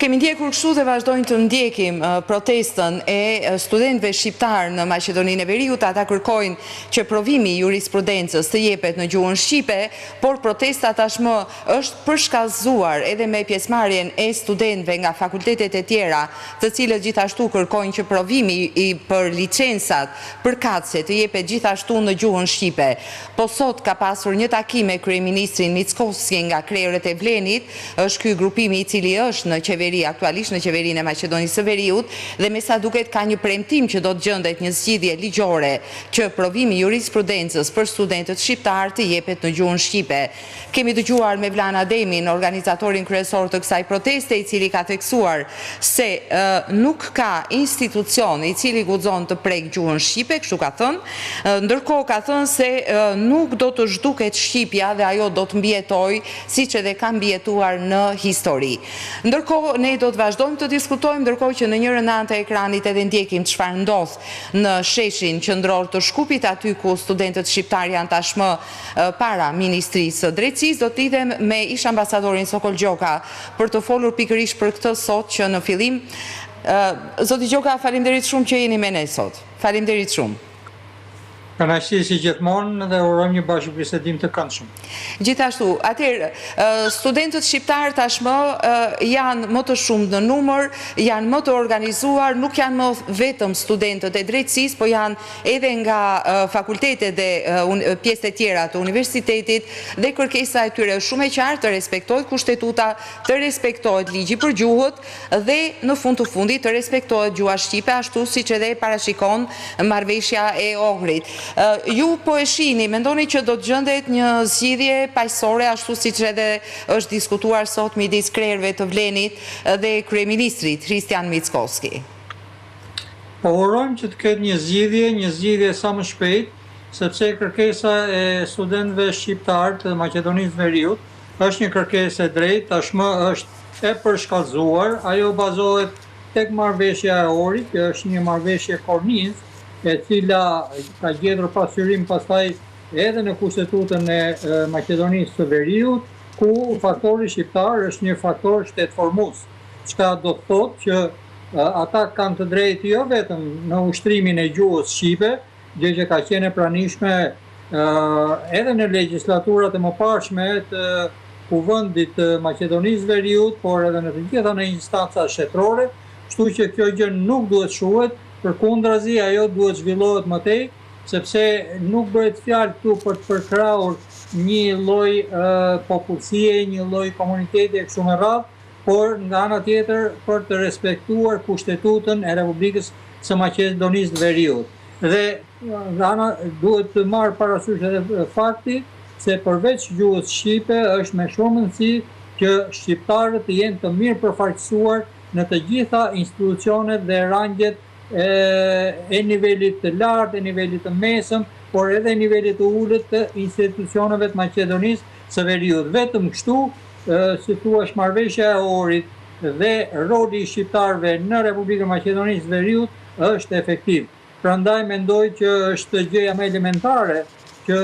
Kemi ndjekur kështu dhe vazhdojnë të ndjekim protestën e studentëve shqiptar në Maqedoninë e Veriut. Ata kërkojnë që provimi i jurisprudencës të jepet në gjuhën shqipe, por protesta tashmë është përshkallëzuar edhe me pjesëmarrjen e studentëve nga fakultetet e tjera, të cilët gjithashtu kërkojnë që provimi për licensat përkatëse të jepet gjithashtu në gjuhën shqipe. Po sot ka pasur një takim me kryeministrin Mickoski nga krerët e Vlenit, është ky grupimi i cili është në aktualisht në qeverinë e Maqedonisë së Veriut, dhe me sa duket ka një premtim që do të gjendet një zgjidhje ligjore që provimi i jurisprudencës për studentët shqiptar të jepet në gjuhën shqipe. Kemi dëgjuar me Vlan Ademin, organizatorin kryesor të kësaj proteste, i cili ka theksuar se nuk ka institucion i cili guxon të prek gjuhën shqipe, kështu ka thënë, ndërkohë ka thënë se nuk do të zhduket shqipja dhe ajo do të mbjetoj siç edhe ka mbjetuar në histori. Ndërkohë ne do të vazhdojmë të diskutojmë, ndërkohë që në njërën anë të ekranit edhe ndjekim çfarë ndodh në sheshin qendror të Shkupit, aty ku studentët shqiptar janë tashmë para Ministrisë së Drejtësisë. Do të lidhem me ish ambasadorin Sokol Gjoka për të folur pikërisht për këtë sot, që në fillim zoti Gjoka, faleminderit shumë që jeni me ne sot. Faleminderit shumë. Kënaqësi si gjithmonë dhe urojmë një bashkëbisedim të këndshëm. Gjithashtu, atëherë, studentët shqiptar tashmë janë më të shumë në numër, janë më të organizuar, nuk janë më vetëm studentët e drejtësisë, po janë edhe nga fakultetet dhe pjesët e tjera të universitetit, dhe kërkesa e tyre është shumë e qartë, të respektohet kushtetuta, të respektohet ligji për gjuhët dhe në fund të fundit të respektohet gjuha shqipe, ashtu siç edhe parashikon marrëveshja e Ohrit. Ju po e shihni, mendoni që do të gjendet një zgjidhje paqësore, ashtu siç edhe është diskutuar sot midis krerëve të Vlenit dhe kryeministrit Kristian Mickoski? Po urojmë që të ketë një zgjidhje sa më shpejt, sepse kërkesa e studentëve shqiptar të Maqedonisë Veriut është një kërkesë e drejtë, tashmë është e përshkallëzuar, ajo bazohet tek marrëveshja e Ohrit, që është një marrëveshje kornizë, e cila ka gjetur pasyrim pastaj edhe në kushtetutën e Maqedonisë së Veriut, ku faktori shqiptar është një faktor shtetformues, çka do të thotë që ata kanë të drejtë jo vetëm në ushtrimin e gjuhës shqipe, gjë që ka qenë e pranishme edhe në legjislaturat e mëparshme të Kuvendit të Maqedonisë Veriut, por edhe në të gjitha në instanca shtetërore, kështu që kjo gjë nuk duhet shuhet. Përkundrazi, ajo duhet zhvillohet më tej, sepse nuk bëhet fjalë këtu për të përkrahur një lloj popullsie, një lloj komuniteti e kështu me radhë, por nga ana tjetër për të respektuar kushtetutën e Republikës së Maqedonisë Veriut. Dhe nga ana duhet të marrë parasysh edhe fakti se përveç gjuhës shqipe është me shumë rëndësi që shqiptarët të jenë të mirë përfaqësuar në të gjitha institucionet dhe rangjet e nivelit të lartë, e nivelit të mesëm, por edhe e nivelit të ulët të institucioneve të Maqedonisë së Veriut. Vetëm kështu, si thua, marrëveshja e Ohrit dhe roli i shqiptarëve në Republikën e Maqedonisë së Veriut është efektiv. Prandaj mendoj që është gjëja më elementare që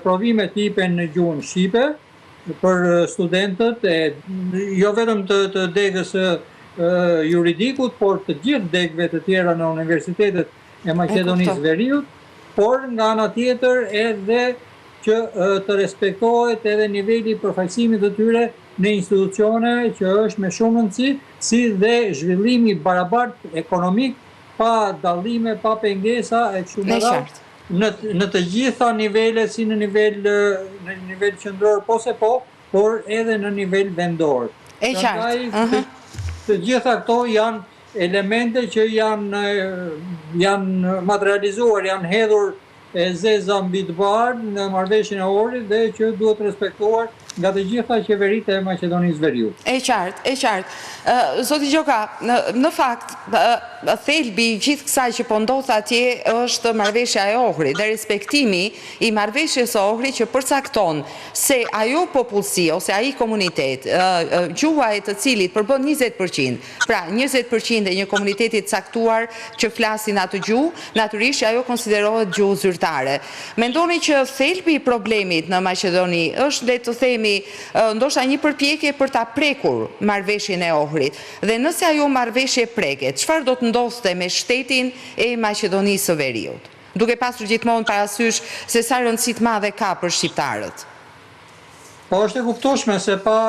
provimet jepen në gjuhën shqipe për studentët, jo vetëm të degës juridikut, por të gjithë degëve të tjera në universitetet e Maqedonisë Veriut, por nga ana tjetër edhe që të respektohet edhe niveli i përfaqësimit të tyre në institucione, që është me shumë rëndësi, si dhe zhvillimi barabartë ekonomik, pa dallime, pa pengesa e kështu me radhë në të gjitha nivelet, si në nivel qendror por edhe në nivel vendor. E qartë. Të gjitha këto janë elemente që janë materializuar, janë hedhur zeza mbi të bardhë në marrëveshjen e Ohrit dhe që duhet respektuar nga të gjitha qeveritë e Maqedonisë Veriut. E qartë. Zoti Gjoka, në fakt, thelbi gjithë kësaj që po ndodh atje është marrëveshja e Ohrit dhe respektimi i marrëveshjes së Ohrit, që përcakton se ajo popullsi ose ai komunitet, gjuha e të cilit përbën 20%, pra 20% e një komuniteti të caktuar që flasin atë gjuhë, natyrisht ajo konsiderohet gjuhë zyrtare. Mendoni që thelbi i problemit në Maqedoni është, le të themi, themi ndoshta një përpjekje për ta prekur marrëveshjen e Ohrit. Dhe nëse ajo marrëveshje preket, çfarë do të ndodhte me shtetin e Maqedonisë së Veriut? Duke pasur gjithmonë parasysh se sa rëndësi të madhe ka për shqiptarët. Po është e kuptueshme se pa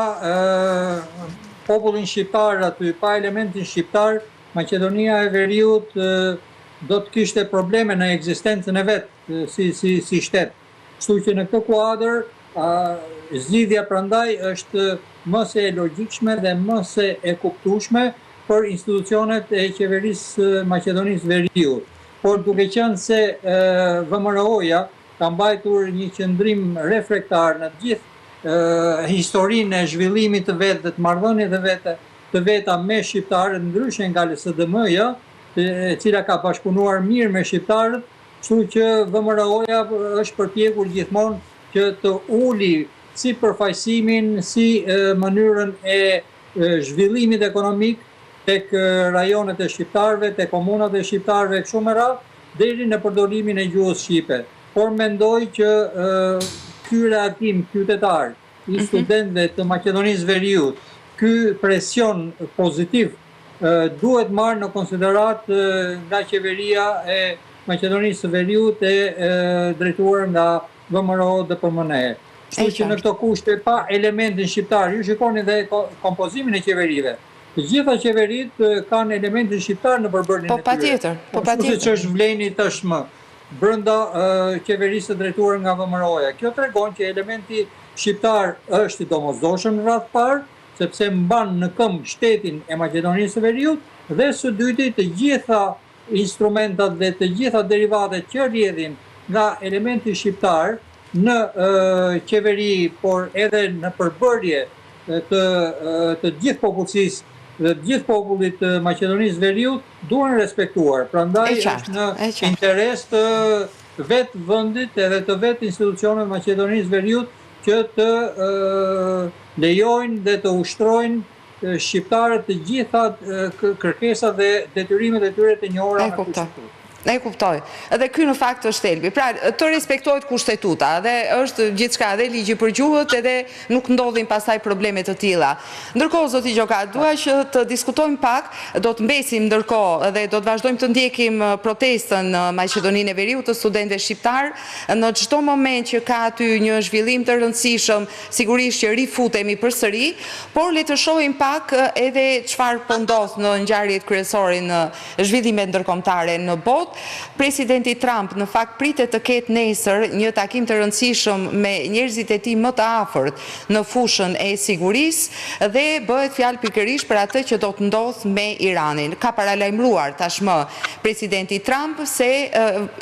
popullin shqiptar aty, pa elementin shqiptar, Maqedonia e Veriut do të kishte probleme në ekzistencën e vetë si shtet. Kështu që në këtë kuadër, zgjidhja prandaj është më se e logjikshme dhe më se e kuptueshme për institucionet e qeverisë Maqedonisë Veriut. Por duke qenë se VMRO-ja ka mbajtur një qëndrim reflektar në gjithë historinë e zhvillimit të vetë dhe të marrëdhënieve të veta me shqiptarët, ndryshe nga LSDM-ja, e cila ka bashkëpunuar mirë me shqiptarët, kështu që VMRO-ja është përpjekur gjithmonë që të uli si përfaqësimin, si mënyrën e zhvillimit ekonomik tek rajonet e shqiptarëve, tek komunat e shqiptarëve kështu me radhë, deri në përdorimin e gjuhës shqipe. Por mendoj që ky reagim qytetar i studentëve të Maqedonisë Veriut, ky presion pozitiv duhet marrë në konsiderat nga qeveria e Maqedonisë së Veriut e drejtuar nga VMRO dhe PMNE. Kështu që në këto kushte pa elementin shqiptar, ju shikoni dhe kompozimin e qeverive. Të gjitha qeveritë kanë elementin shqiptar në përbërjen e tyre. Po patjetër, po patjetër. Siç është vleni tashmë brenda qeverisë të drejtuar nga VMRO-ja. Kjo tregon që elementi shqiptar është i domosdoshëm në radhë parë, sepse mban në këmbë shtetin e Maqedonisë së Veriut, dhe së dyti të gjitha instrumentat dhe të gjitha derivatet që rrjedhin nga elementi shqiptar në qeveri, por edhe në përbërje të gjithë popullsisë dhe gjithë popullit të Maqedonisë Veriut duhen respektuar. Prandaj është në interes të vetë vendit edhe të vetë institucioneve Maqedonisë Veriut që të lejojnë dhe të ushtrojnë shqiptarët të gjitha kërkesat dhe detyrimet e tyre të njohura në kushtetutë. E kuptoj. Edhe ky në fakt është thelbi. Pra, të respektohet kushtetuta, dhe është gjithçka, edhe ligji për gjuhët, edhe nuk ndodhin pastaj probleme të tilla. Ndërkohë, zoti Gjokat, dua që të diskutojmë pak, do të mbesim ndërkohë dhe do të vazhdojmë të ndjekim protestën në Maqedoninë e Veriut të studentëve shqiptar. Në çdo moment që ka aty një zhvillim të rëndësishëm, sigurisht që rifutemi përsëri, por le të shohim pak edhe çfarë po ndodh në ngjarjet kryesore në zhvillimet ndërkombëtare në botë. Presidenti Trump në fakt pritet të ketë nesër një takim të rëndësishëm me njerëzit e tij më të afërt në fushën e sigurisë dhe bëhet fjalë pikërisht për atë që do të ndodhë me Iranin. Ka paralajmëruar tashmë presidenti Trump se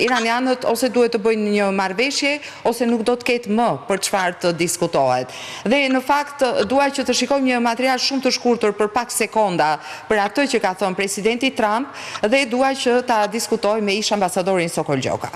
iranianët ose duhet të bëjnë një marrëveshje ose nuk do të ketë më për çfarë të diskutohet. Dhe në fakt dua që të shikojmë një material shumë të shkurtër për pak sekonda për atë që ka thënë presidenti Trump dhe dua që ta diskutojmë me ish ambasadorin Sokol Gjoka.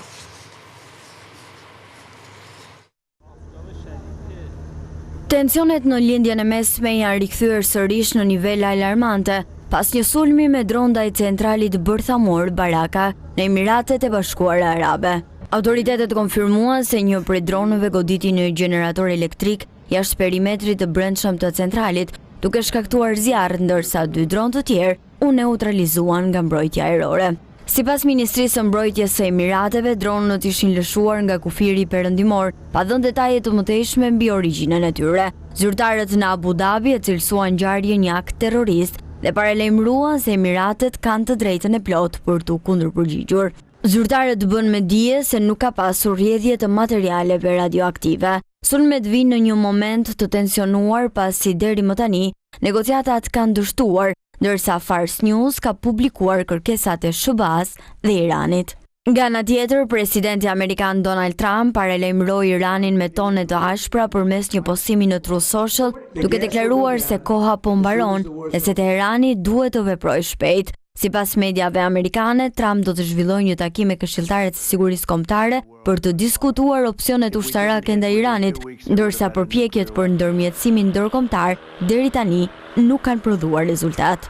Tensionet në lindjen e mesme janë rikthyer sërish në nivele alarmante pas një sulmi me dron ndaj centralit bërthamor Baraka në Emiratet e Bashkuara Arabe. Autoritetet konfirmuan se një prej dronëve goditi në gjenerator elektrik jashtë perimetrit të brendshëm të centralit, duke shkaktuar zjarr, ndërsa 2 dronë të tjerë u neutralizuan nga mbrojtja ajrore. Sipas Ministrisë së Mbrojtjes së Emirateve, dronët ishin lëshuar nga kufiri perëndimor, pa dhënë detaje të mëtejshme mbi origjinën e tyre. Zyrtarët në Abu Dhabi e cilësuan ngjarjen një akt terrorist dhe paralajmëruan se Emiratet kanë të drejtën e plotë për t'u kundërpërgjigjur. Zyrtarët bën me dije se nuk ka pasur rrjedhje të materialeve radioaktive. Sulmet vinë në një moment të tensionuar pasi deri më tani negociatat kanë dështuar, ndërsa Fars News ka publikuar kërkesat e SBA-s dhe Iranit. Nga ana tjetër, presidenti amerikan Donald Trump paralajmëroi Iranin me tone të ashpra përmes një postimi në Truth Social, duke deklaruar se koha po mbaron dhe se Teherani duhet të veprojë shpejt. Sipas mediave amerikane, Trump do të zhvillojë një takim me këshilltarët e sigurisë kombëtare për të diskutuar opsionet ushtarake ndaj Iranit, ndërsa përpjekjet për ndërmjetësimin ndërkombëtar deri tani nuk kanë prodhuar rezultat.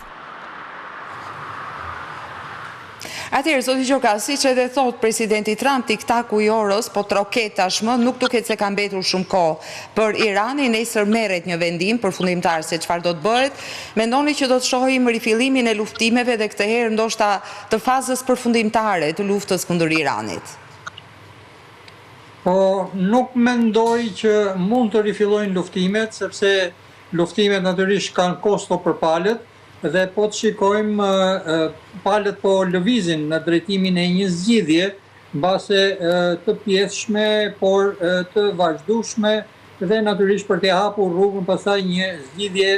Atëherë, zoti Gjoka, siç edhe thot presidenti Trump, tiktaku i orës, po troket tashmë, nuk duket se ka mbetur shumë kohë për Iranin, nesër merret një vendim përfundimtar se çfarë do të bëhet. Mendoni që do të shohim rifillimin e luftimeve dhe këtë herë ndoshta të fazës përfundimtare të luftës kundër Iranit? Po, nuk mendoj që mund të rifillojnë luftimet, sepse luftimet natyrisht kanë kosto për palët, dhe po të shikojmë palët po lëvizin në drejtimin e një zgjidhje, mbase të pjesshme, por të vazhdueshme dhe natyrisht për të hapur rrugën pastaj një zgjidhje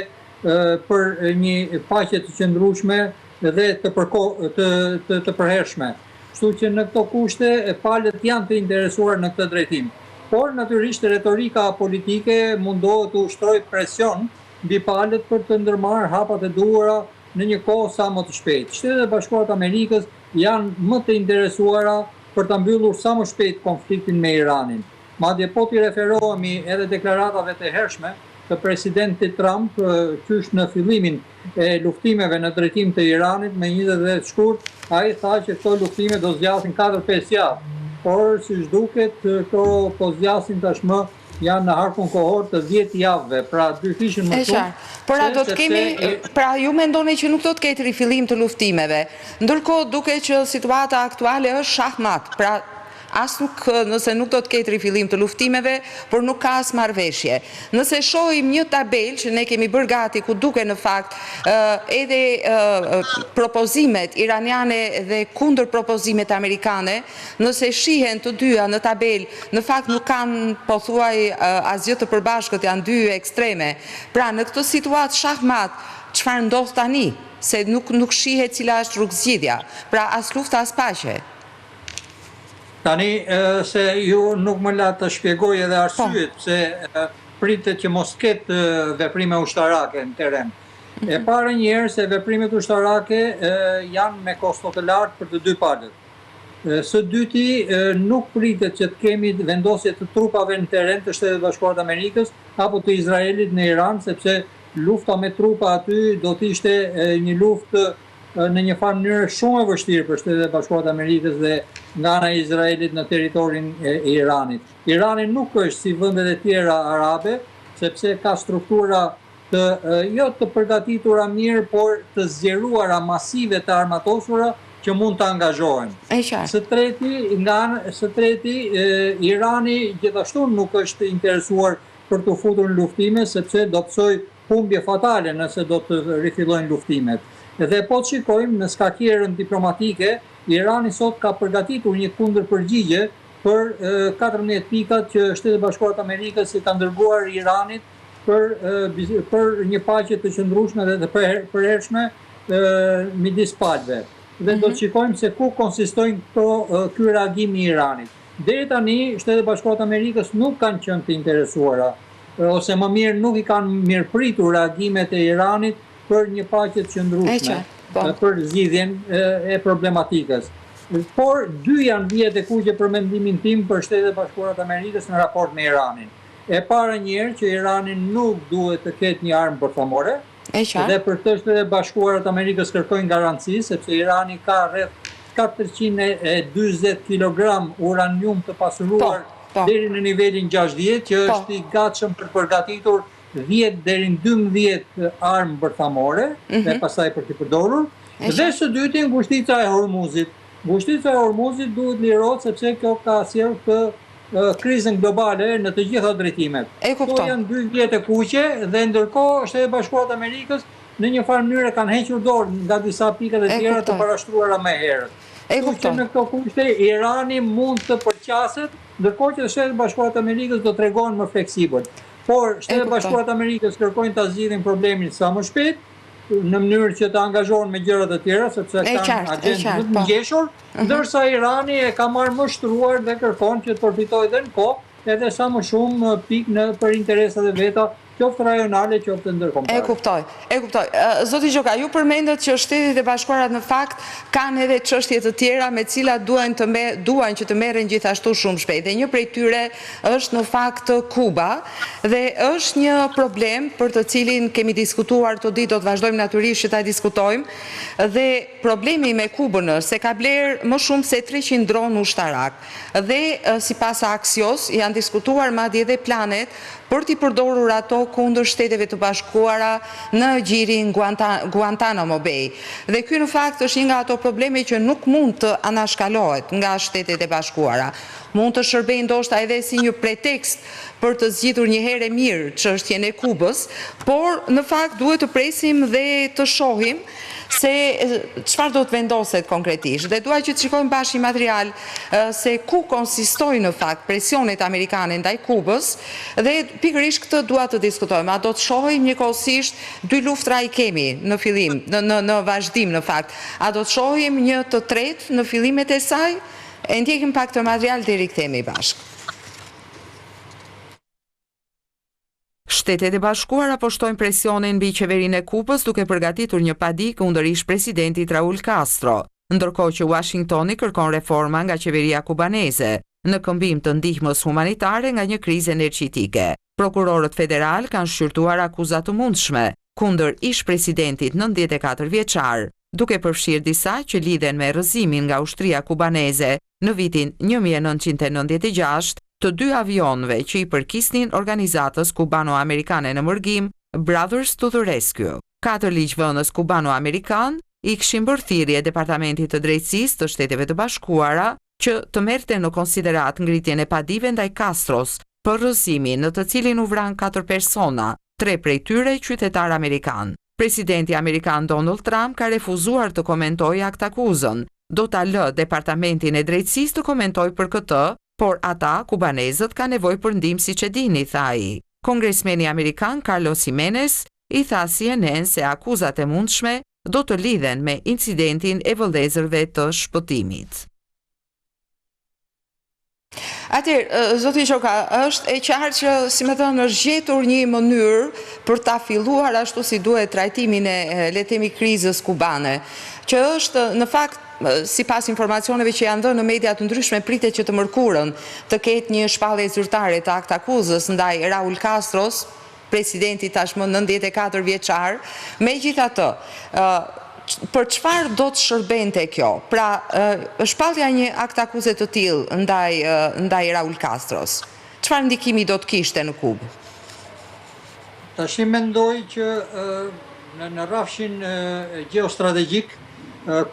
për një paqe të qëndrueshme dhe të përhershme. Kështu që në këto kushte palët janë të interesuar në këtë drejtim. Por natyrisht retorika politike mundohet të ushtrojë presion mbi palët për të ndërmarrë hapat e duhura në një kohë sa më të shpejtë. Shtetet e Bashkuara të Amerikës janë më të interesuara për ta mbyllur sa më shpejt konfliktin me Iranin. Madje po t'i referohemi edhe deklaratave të hershme të presidentit Trump qysh në fillimin e luftimeve në drejtim të Iranit me 20 shkurt, ai tha që këto luftime do zgjasin 4-5 javë. Por siç duket, këto po zgjasin tashmë janë në harkun kohor të 10 javëve, pra 2 fishin më shumë. Pra do të kemi, pra ju mendoni që nuk do të ketë rifillim të luftimeve. Ndërkohë duket që situata aktuale është shahmat, pra nëse nuk do të ketë rifillim të luftimeve, por nuk ka as marrëveshje. Nëse shohim një tabel që ne kemi bërë gati ku duke në fakt edhe propozimet iraniane dhe kundër propozimet amerikane, nëse shihen të dyja në tabel, në fakt nuk kanë pothuaj asgjë të përbashkët, janë dy ekstreme. Pra në këtë situatë shahmat, çfarë ndodh tani? Se nuk shihet cila është rrugëzgjidhja. Pra as lufta as paqe. Tani, se ju nuk më la të shpjegoj edhe arsyet, se pritet që mos ketë veprime ushtarake në teren. E para njerë se veprimet ushtarake janë me kosto të lartë për të dy palët. Së dyti, nuk pritet që të kemi vendosje të trupave në teren të Shtetet Bashkuara të Amerikës apo të Izraelit në Iran, sepse lufta me trupa aty do të ishte një luftë në një farë mënyrë shumë e vështirë për Shtetet e Bashkuara të Amerikës dhe nga ana e Izraelit në territorin e Iranit. Irani nuk është si vendet e tjera arabe, sepse ka struktura jo të përgatitura mirë, por të zgjeruara masive të armatosura që mund të angazhohen. Së treti, Irani gjithashtu nuk është interesuar për të futur në luftime, sepse do të çojë humbje fatale nëse do të rifillojnë luftimet. Dhe po të shikojmë në skakjerën diplomatike, Irani sot ka përgatitur një kundërpërgjigje për 14 pikat që Shtetet e Bashkuara të Amerikës i ka dërguar Iranit për një paqe të qëndrueshme dhe të përhershme midis palëve. Dhe do të shikojmë se ku konsistojnë ky reagim i Iranit. Deri tani Shtetet e Bashkuara të Amerikës nuk kanë qenë të interesuara, ose më mirë nuk i kanë mirëpritur reagimet e Iranit për një paqe të qëndrueshme, për zgjidhjen e problematikës. Por dy janë vjet e kuqe për mendimin tim për Shtetet e Bashkuara të Amerikës në raport me Iranin. E para njerë që Irani nuk duhet të ketë një armë bërthamore, dhe për të Shtetet e Bashkuara të Amerikës kërkojnë garanci, sepse Irani ka rreth 440 kg uranium të pasuruar deri në nivelin 60, që është i gatshëm për përgatitur 10 deri në 12 armë bërthamore, dhe pastaj për të përdorur, dhe së dyti ngushtica e Hormuzit. Ngushtica e Hormuzit duhet lirohet sepse kjo ka sjellë të krizën globale në të gjitha drejtimet. Këto janë 2 vjet e kuqe dhe ndërkohë Shtetet e Bashkuara të Amerikës në një farë mënyrë kanë hequr dorë nga disa pikat e tjera të parashtruara më herët. Kështu që në këto kushte Irani mund të përqaset, ndërkohë që Shtetet e Bashkuara të Amerikës do tregohen më fleksibël. Por Shtetet e Bashkuara të Amerikës kërkojnë ta zgjidhin problemin sa më shpejt, në mënyrë që të angazhohen me gjëra të tjera, sepse kanë agjendë më të ngjeshur, ndërsa Irani e ka marrë më shtruar dhe kërkon që të përfitojë edhe në kohë, edhe sa më shumë pikë për interesat e veta qoftë rajonale, qoftë ndërkombëtare. E kuptoj. Zoti Gjoka, ju përmendët që Shtetet e Bashkuara në fakt kanë edhe çështje të tjera me cilat duan që të merren gjithashtu shumë shpejt. Dhe një prej tyre është në fakt Kuba dhe është një problem për të cilin kemi diskutuar të ditë, do të vazhdojmë natyrisht që ta diskutojmë, dhe problemi me Kubën është se ka bler më shumë se 300 dronë ushtarak dhe sipas Axios janë diskutuar madje edhe planet për t'i përdorur ato kundër Shteteve të Bashkuara në gjirin Guantanamo Bay. Dhe ky në fakt është një nga ato probleme që nuk mund të anashkalohet nga Shtetet e Bashkuara. Mund të shërbejë ndoshta edhe si një pretekst për të zgjidhur një herë mirë çështjen e Kubës, por në fakt duhet të presim dhe të shohim se çfarë do të vendoset konkretisht. Dhe dua që të shikojmë bashkë një material se ku konsistojnë në fakt presionet amerikane ndaj Kubës dhe pikërisht këtë dua të diskutojmë. A do të shohim njëkohësisht dy luftra i kemi në fillim, në vazhdim në fakt. A do të shohim një të tretë në fillimet e saj? E ndjekim pak të material deri rikthehemi bashkë. Shtetet e Bashkuara poshtojnë presionin mbi qeverinë e Kubës duke përgatitur një padik kundër ish-presidentit Raul Castro, ndërkohë që Washingtoni kërkon reforma nga qeveria kubaneze në këmbim të ndihmës humanitare nga një krizë energjetike. Prokurorët federal kanë shqyrtuar akuza të mundshme kundër ish-presidentit 94 vjeçar, duke përfshirë disa që lidhen me rrëzimin nga ushtria kubaneze në vitin 1996 të dy avionëve që i përkisnin organizatës kubano-amerikane në mërgim Brothers to the Rescue. 4 ligjvënës kubano-amerikan i kishin bërë thirrje Departamentit të Drejtësisë të Shteteve të Bashkuara që të merrte në konsiderat ngritjen e padive ndaj Castros për rrëzimin në të cilin u vran 4 persona, 3 prej tyre qytetar amerikan. Presidenti amerikan Donald Trump ka refuzuar të komentojë aktakuzën. Do ta lë Departamentin e Drejtësisë të komentojë për këtë, por ata, kubanezët, ka nevojë për ndihmë siç e dini, tha ai. Kongresmeni amerikan Carlos Jimenez i tha CNN se akuzat e mundshme do të lidhen me incidentin e vëllezërve të shpëtimit. Atëherë, zoti Gjoka, është e qartë që, si më thënë, është gjetur një mënyrë për ta filluar ashtu si duhet trajtimin e, le të themi, krizës kubane, që është në fakt sipas informacioneve që janë dhënë në media të ndryshme, pritet që të mërkurën të ketë një shpallje zyrtare të aktakuzës ndaj Raul Castros, presidenti tashmë 94 vjeçar. Megjithatë, për çfarë do të shërbente kjo? Pra, shpallja një aktakuze të tillë ndaj Raul Castros, çfarë ndikimi do të kishte në Kubë? Tash mendoj që në rrafshin gjeostrategjik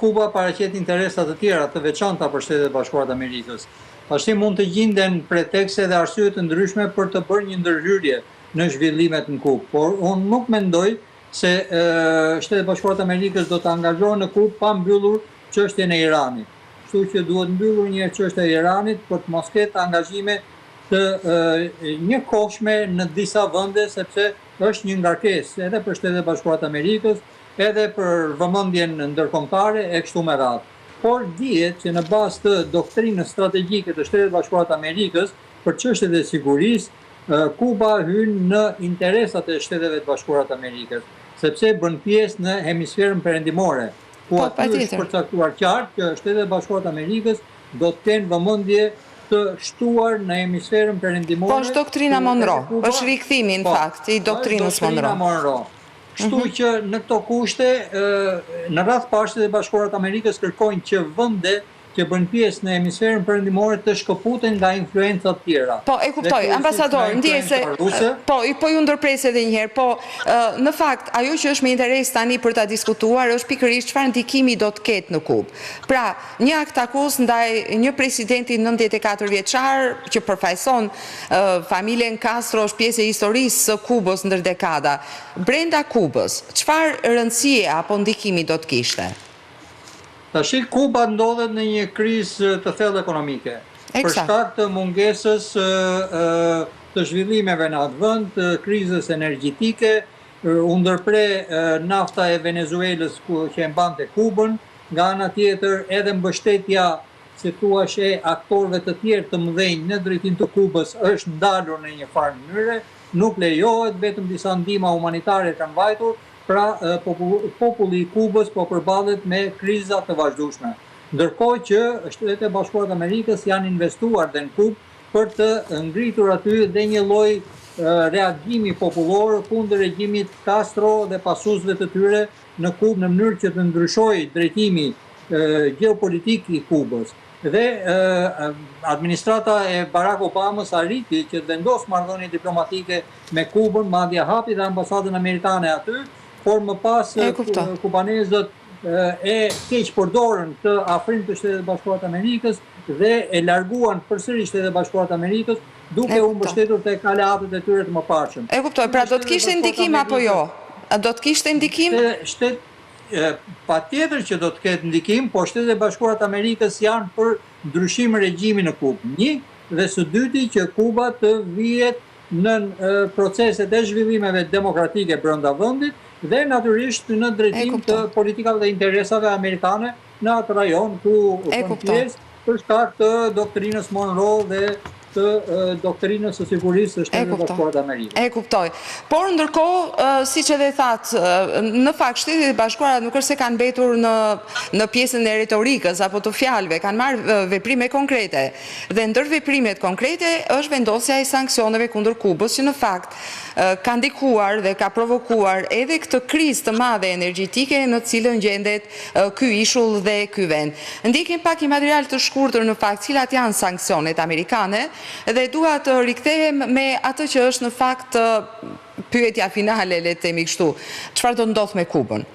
Kuba paraqet interesat të tjera të veçanta për Shtetet e Bashkuara të Amerikës. Tash mund të gjenden pretekste dhe arsye të ndryshme për të bërë një ndërhyrje në zhvillimet në Kubë, por unë nuk mendoj se Shtetet e Bashkuara të Amerikës do të angazhohen në Kubë pa mbyllur çështjen e Iranit. Kështu që duhet mbyllur një çështje e Iranit për të mos ketë angazhime të njëkohshme në disa vende, sepse është një ngarkesë edhe për Shtetet e Bashkuara të Amerikës, edhe për vëmendjen ndërkombëtare e kështu me radhë. Por dihet që në bazë të doktrinës strategjike të Shtetit Bashkuar të Amerikës për çështjet e sigurisë, Kuba hyn në interesat e Shteteve të Bashkuara të Amerikës, sepse bën pjesë në hemisferën perëndimore. Ku aty është përcaktuar qartë që Shtetet e Bashkuara të Amerikës do të kenë vëmendje të shtuar në hemisferën perëndimore. Po është doktrina Monroe, është rikthimi në fakt i doktrinës Monroe. Kështu që në këto kushte, në radh parë Shtetet e Bashkuara të Amerikës kërkojnë që vende që bën pjesë në hemisferën perëndimore të shkëputen nga influenca të tjera. Po, e kuptoj, ambasador, ndjej se po ju ndërpres edhe një herë, po në fakt ajo që është me interes tani për ta diskutuar është pikërisht çfarë ndikimi do të ketë në Kubë. Pra, një akt akuz ndaj një presidenti 94 vjeçar që përfaqëson familjen Castro, është pjesë e historisë së Kubës ndër dekada. Brenda Kubës, çfarë rëndësie apo ndikimi do të kishte? Tashi Kuba ndodhet në një krizë të thellë ekonomike. Për shkak të mungesës të zhvillimeve në atë vend, të krizës energjetike, u ndërpre nafta e Venezuelës që e mbante Kubën, nga ana tjetër edhe mbështetja, si thuash, e aktorëve të tjerë të mëdhenj në drejtim të Kubës është ndalur në një farë mënyre, nuk lejohet, vetëm disa ndihma humanitare kanë vajtur, pra populli i Kubës po përballet me kriza të vazhdueshme. Ndërkohë që Shtetet e Bashkuara të Amerikës janë investuar dhe në Kubë për të ngritur aty dhe një lloj reagimi popullor kundër regjimit Castro dhe pasuesve të tyre në Kubë në mënyrë që të ndryshojë drejtimi geopolitik i Kubës. Dhe administrata e Barack Obamas arriti që të vendosë marrëdhënie diplomatike me Kubën, madje hapi dhe ambasadën amerikane aty, por më pas kubanezët e keq përdorën të afrinë të Shtetet Bashkuara të Amerikës dhe e larguan përsëri Shtetet Bashkuara të Amerikës duke u mbështetur tek aleatët e tyre të mëparshëm. E kuptoj, pra do të kishte ndikim apo jo? Do të kishte ndikim? Patjetër që do të ketë ndikim, por Shtetet e Bashkuara të Amerikës janë për ndryshim regjimi në Kubë. Një, dhe së dyti që Kuba të vihet në proceset e zhvillimeve demokratike brenda vendit dhe natyrisht në drejtim të politikave dhe interesave amerikane në atë rajon ku kanë pjesë për shkak të doktrinës Monroe dhe të doktrinës së sigurisë së Shtetit Bashkuara të Amerikës. E kuptoj. Por ndërkohë, siç edhe thatë, në fakt Shtetet e Bashkuara nuk është se kanë mbetur në pjesën e retorikës apo të fjalëve, kanë marrë veprime konkrete. Dhe ndër veprimet konkrete është vendosja e sanksioneve kundër Kubës, që në fakt ka ndikuar dhe ka provokuar edhe këtë krizë të madhe energjetike në cilën gjendet ky ishull dhe ky vend. Ndjekim pak i material të shkurtër në fakt cilat janë sanksionet amerikane dhe dua të rikthehem me atë që është në fakt pyetja finale, le të themi kështu. Çfarë do ndodh me Kubën?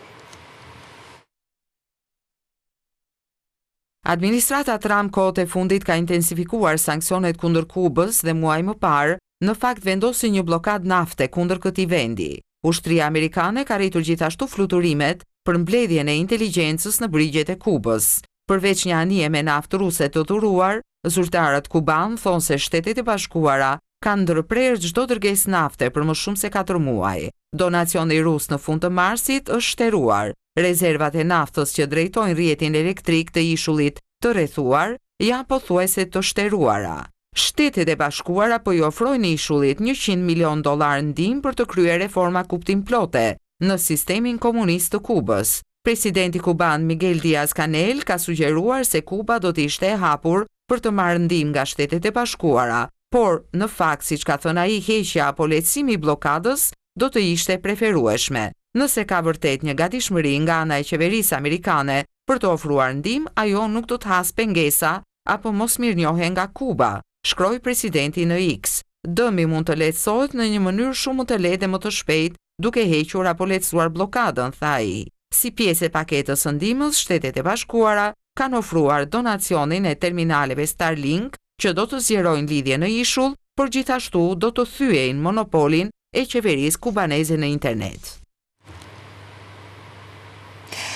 Administrata Trump kohët e fundit ka intensifikuar sanksionet kundër Kubës dhe muaj më parë në fakt vendosi një blokad nafte kundër këtij vendi. Ushtria amerikane ka rritur gjithashtu fluturimet për mbledhjen e inteligjencës në brigjet e Kubës. Përveç një anije me naftë ruse të dhuruar, zyrtarët kuban thonë se Shtetet e Bashkuara kanë ndërprerë çdo dërgesë nafte për më shumë se 4 muaj. Donacioni rus në fund të marsit është shteruar. Rezervat e naftës që drejtojnë rrjetin elektrik të ishullit të rrethuar janë pothuajse të shteruara. Shtetet e Bashkuara po i ofrojnë ishullit $100 milion ndihmë për të kryer reforma kuptimplote në sistemin komunist të Kubës. Presidenti kuban Miguel Díaz-Canel ka sugjeruar se Kuba do të ishte e hapur për të marrë ndihmë nga Shtetet e Bashkuara, por në fakt, siç ka thënë ai, heqja apo lehtësimi i blokadës do të ishte preferueshme. Nëse ka vërtet një gatishmëri nga ana e qeverisë amerikane për të ofruar ndihmë, ajo nuk do të hasë pengesa apo mosmirnjohje nga Kuba, shkroi presidenti në X. Dëmi mund të lehtësohet në një mënyrë shumë më të lehtë dhe më të shpejtë, duke hequr apo lehtësuar blokadën, tha ai. Si pjesë e paketës së ndihmës, Shtetet e Bashkuara kanë ofruar donacionin e terminaleve Starlink, që do të zgjerojnë lidhje në ishull, por gjithashtu do të thyejnë monopolin e qeverisë kubaneze në internet.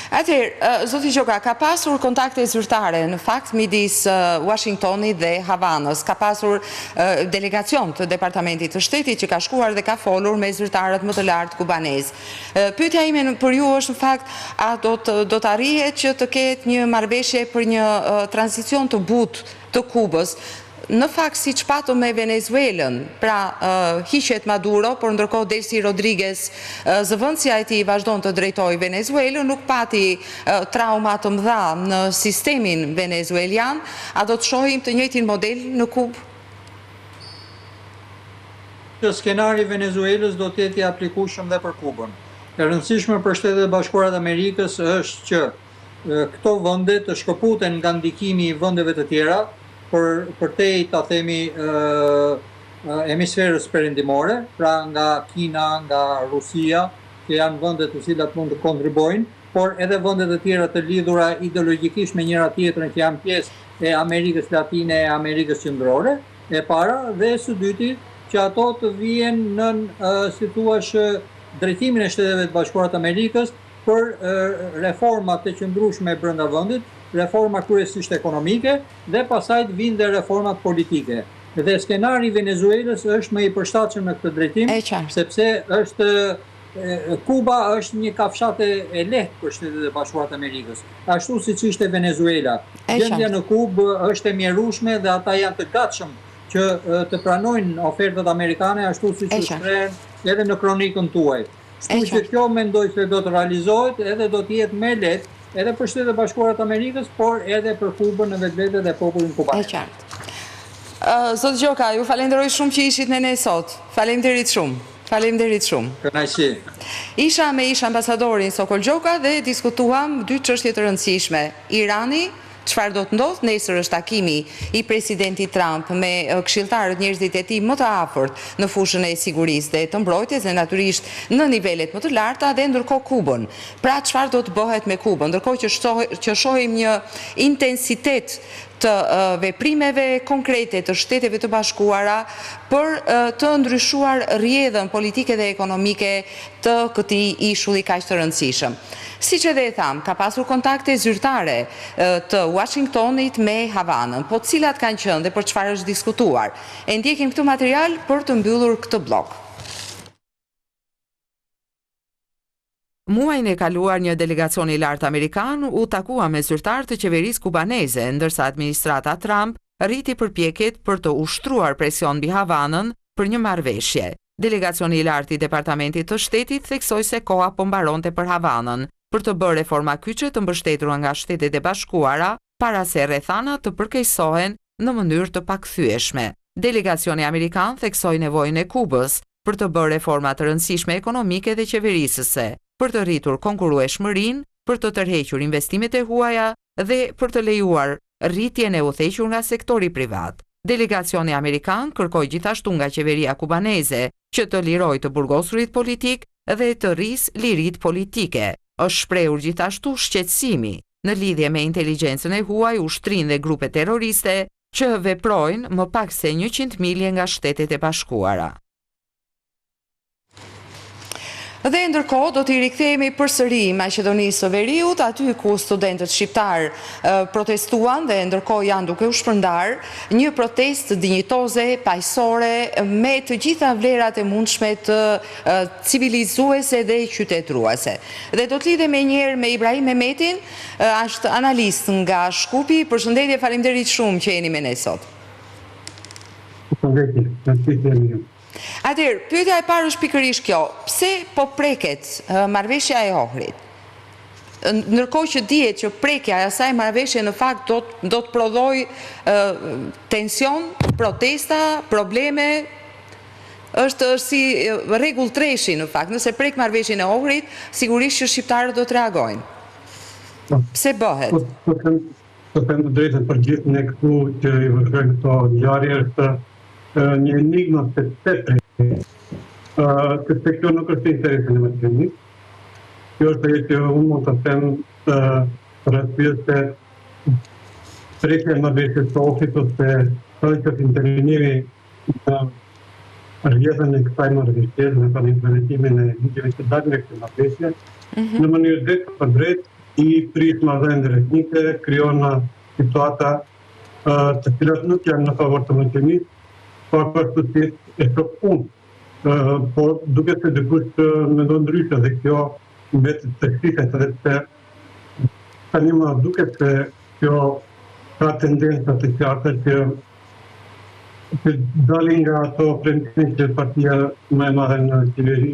Atëherë, zoti Gjoka, ka pasur kontakte zyrtare në fakt midis Washingtonit dhe Havanës, ka pasur delegacion të Departamentit të Shtetit që ka shkuar dhe ka folur me zyrtarët më të lartë kubanez. Pyetja ime për ju është në fakt, a do të arrihet që të ketë një marrëveshje për një tranzicion të butë të Kubës? Në fakt, si që patëm me Venezuelën, pra hiqet Maduro, por ndërkohë Delcy Rodriguez, zëvendësja e tij vazhdon të drejtojë Venezuelën, nuk pati trauma të mëdha në sistemin venezuelian, a do të shohim të njëjtin model në Kubë? Skenari i Venezuelës do të jetë i aplikueshëm dhe për Kubën. E rëndësishme për Shtetet e Bashkuara të Amerikës është që këto vende të shkëputen nga ndikimi i vendeve të tjera, për te ta themi hemisferës perëndimore, pra nga Kina, nga Rusia, që janë vende të cilat mund të kontribojnë, por edhe vende të tjera të lidhura ideologjikisht me njëra tjetrën që janë pjesë e Amerikës Latine e Amerikës Qendrore, e para, dhe së dyti që ato të vijen në si thuaç drejtimin e Shteteve të Bashkuara të Amerikës për reforma të qëndrueshme brenda vendit, reforma kryesisht ekonomike dhe pasaj të vinë dhe reformat politike. Dhe skenari i Venezuelës është më i përshtatshëm në këtë drejtim, sepse Kuba është një kafshate e lehtë për Shtetet e Bashkuara të Amerikës, ashtu siç ishte Venezuela. Gjendja në Kubë është e mjerueshme dhe ata janë të gatshëm që të pranojnë ofertat amerikane ashtu siç u shprehen edhe në kronikën tuaj. Kështu që kjo mendoj se do të realizohet edhe do të jetë më lehtë edhe për Shtetet e Bashkuara të Amerikës, por edhe për Kubën në vetvete dhe popullin kuban. E qartë. Zot Gjoka, ju falenderoj shumë që ishit me ne sot. Faleminderit shumë. Faleminderit shumë. Kënaqësi. Isha me ambasadorin Sokol Gjoka dhe diskutuam dy çështje të rëndësishme. Irani, çfarë do të ndodhë, nesër është takimi i presidentit Trump me këshilltarët, njerëzit e tij më të afërt në fushën e sigurisë dhe të mbrojtjes dhe natyrisht në nivelet më të larta, dhe ndërkohë Kubën. Pra çfarë do të bëhet me Kubën, ndërkohë që shohim një intensitet të veprimeve konkrete të Shteteve të Bashkuara për të ndryshuar rrjedhën politike dhe ekonomike të këtij ishulli kaq të rëndësishëm. Siç edhe e tham, ka pasur kontakte zyrtare të Washingtonit me Havanën, po cilat kanë qenë dhe për çfarë është diskutuar. E ndjekim këtë material për të mbyllur këtë blok. Muajin e kaluar një delegacion i lartë amerikan u takua me zyrtar të qeverisë kubaneze, ndërsa administrata Trump rriti përpjekjet për të ushtruar presion mbi Havanën për një marrëveshje. Delegacioni i lartë i Departamentit të Shtetit theksoi se koha po mbaronte për Havanën për të bërë reforma kyçe të mbështetura nga Shtetet e Bashkuara para se rrethana të përkeqësohen në mënyrë të pakthyeshme. Delegacioni amerikan theksoi nevojën e Kubës për të bërë reforma të rëndësishme ekonomike dhe qeverisëse, për të rritur konkurrueshmërinë, për të tërhequr investimet e huaja dhe për të lejuar rritjen e udhëhequr nga sektori privat. Delegacioni amerikan kërkoi gjithashtu nga qeveria kubaneze që të lirojë të burgosurit politik dhe të rrisë liritë politike. Është shprehur gjithashtu shqetësimi në lidhje me inteligjencën e huaj, ushtrinë dhe grupe terroriste që veprojnë më pak se 100 milje nga Shtetet e Bashkuara. Dhe ndërkohë do t'i rikthehemi përsëri Maqedonisë së Veriut, aty ku studentët shqiptar protestuan dhe ndërkohë janë duke u shpërndar një protestë dinjitoze, paqësore, me të gjitha vlerat e mundshme të civilizuese dhe qytetëruese. Dhe do të lidhemi njëherë me Ibrahim Mehmetin, është analist nga Shkupi. Përshëndetje, faleminderit shumë që jeni me ne sot. Përshëndetje. Atëherë, pyetja e parë është pikërisht kjo. Pse po preket marrëveshja e Ohrit? Ndërkohë që dihet që prekja e asaj marrëveshje në fakt do të prodhojë tension, protesta, probleme. Është si rregull treshi në fakt. Nëse prek marrëveshjen e Ohrit, sigurisht që shqiptarët do të reagojnë. Pse bëhet? Po them të drejtën, për gjithë ne këtu që i vërejmë këto ngjarje është një enigma se sepse kjo nuk është interesi në Maqedoni. Kjo është ajo që unë mund të them për arsye se prekja e marrëveshjes së Ohrit ose që intervenimi në rrjedhën e kësaj marrëveshje, në të implementimin e ligjeve që dalin nga kjo marrëveshje, në mënyrë drejt për drejt i prit marrëdhënie etnike, krijon situata të cilat nuk janë në favor të Maqedonisë, por kështu e shokun, por duke se dikush mendon ndryshe dhe kjo mbetet seksiste, sepse tani më duket se kjo ka tendenca të qarta që dalin nga ato premtime që partia më e madhe në qeveri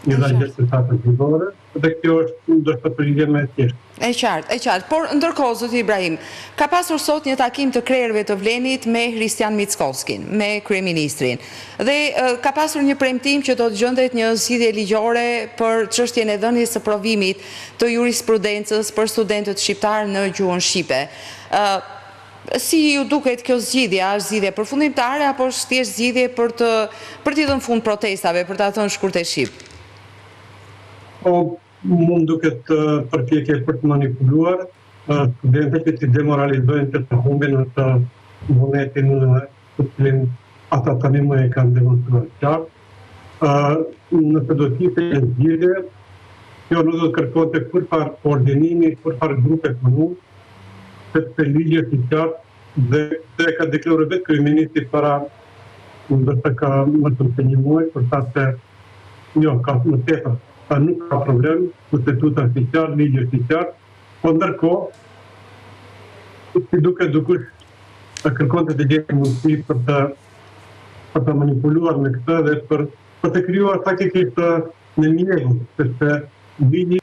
i dha gjithë zyrtare, dhe kjo është ndoshta përgjigje më e thjeshtë. E qartë. Por ndërkohë, zoti Ibrahim, ka pasur sot një takim të krerëve të Vlenit me Hristian Mickovskin, me kryeministrin. Dhe ka pasur një premtim që do të gjendet një zgjidhje ligjore për çështjen e dhënies së provimit të jurisprudencës për studentët shqiptar në gjuhën shqipe. Si ju duket kjo zgjidhje? Është zgjidhje përfundimtare apo është thjesht zgjidhje për t'i dhënë fund protestave, për ta thënë shkurt e shqip? Mund duket përpjekje për të manipuluar, studentët që t'i demoralizojnë që të humbin atë vullnetin të cilin ata tani më e kanë demonstruar qartë. Nëse do t'ishte një zgjidhje, kjo nuk do të kërkonte kurfar koordinimi, kurfar grupe punu, sepse ligje i qartë dhe ka deklaruar vetë kryeministri para ndërsa ka më shumë se një muaj, për ta se jo, ka më tepër. Nuk ka problem, kushtetuta është i qartë, ligji është i qartë, po ndërkohë, si duket dikush kërkonte të gjejë mundësi për të për të manipuluar me këtë dhe për të krijuar faktikisht në mjegun, sepse ligji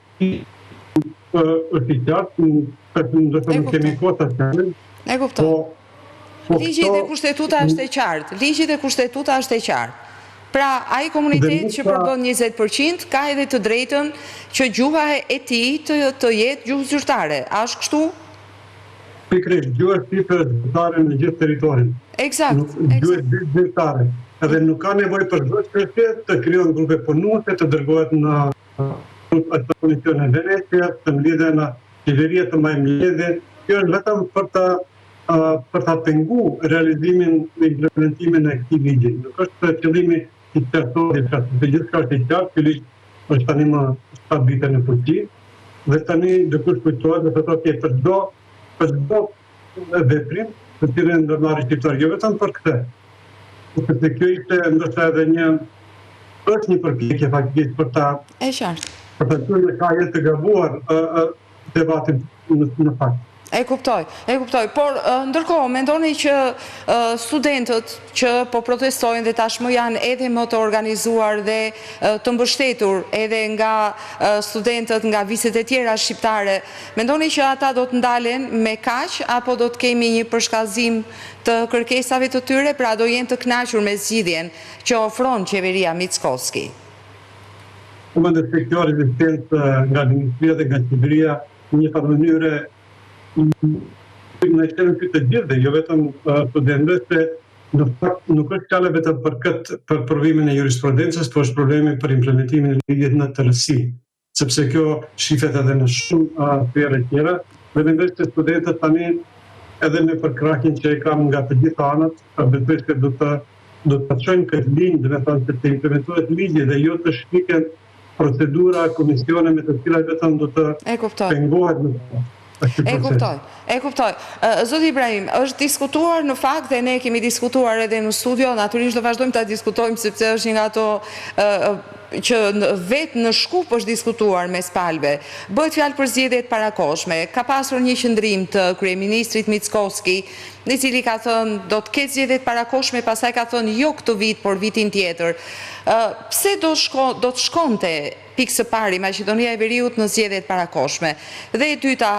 është i qartë, ndërsa nuk kemi kohë ta flasim. E kuptoj. Ligji dhe kushtetuta është e qartë. Ligji dhe kushtetuta është e qartë. Pra, ai komunitet që përbën 20% ka edhe të drejtën që gjuha e tij të jetë gjuhë zyrtare. A është kështu? Pikërisht, gjuhë shqipe është zyrtare në gjithë territorin. Eksakt. Gjuhë zyrtare. Edhe nuk ka nevojë për çështje të krijohen grupe punuese, të dërgohet në Komisione Venecia, të mbledhen në qeveria të mbledhje. Kjo është vetëm për ta pengu realizimin dhe implementimin e këtij ligji. Nuk është qëllimi i përtohet sepse gjithçka është e qartë, fillimisht është tani më 7 vite në fuqi dhe tani dikush kujtohet dhe thotë për çdo veprim të cilën do marrë shqiptar, jo vetëm për këtë. Sepse kjo ishte ndoshta edhe është një përpjekje faktikisht për ta thënë ka jetë të gabuar debatin në fakt. E kuptoj, por ndërkohë mendoni që studentët që po protestojnë dhe tashmë janë edhe më të organizuar dhe të mbështetur edhe nga studentët nga viset e tjera shqiptare, mendoni që ata do të ndalen me kaq apo do të kemi një përshkallëzim të kërkesave të tyre, pra do jenë të kënaqur me zgjidhjen që ofron qeveria Mickoski? Më ndër se kjo rezistencë nga ministria dhe nga qeveria në një farë mënyre në qenë këtë të gjithë dhe jo vetëm studentëve, se në fakt nuk është fjala vetëm për provimin e jurisprudencës, por është problemi për implementimin e ligjit në tërësi, sepse kjo shifet edhe në shumë sfera tjera, dhe mendoj se studentët tani edhe me përkrahin që e kam nga të gjitha anët, besoj se do të çojnë këtë linjë, dhe me thënë se të implementohet ligji dhe jo të shpiken procedura, komisione me të cilat vetëm do të pengohet në E kuptoj. Zoti Ibrahim, është diskutuar në fakt dhe ne kemi diskutuar edhe në studio, natyrisht do vazhdojmë ta diskutojmë sepse është një nga ato që vetë në Shkup është diskutuar mes palëve. Bëhet fjalë për zgjedhjet parakoshme. Ka pasur një qëndrim të kryeministrit Mickoski, i cili ka thënë do të ketë zgjedhjet parakoshme, pastaj ka thënë jo këtë vit, por vitin tjetër. Pse do të shkonte pikë së pari Maqedonia e Veriut në zgjedhjet parakoshme? Dhe e dyta,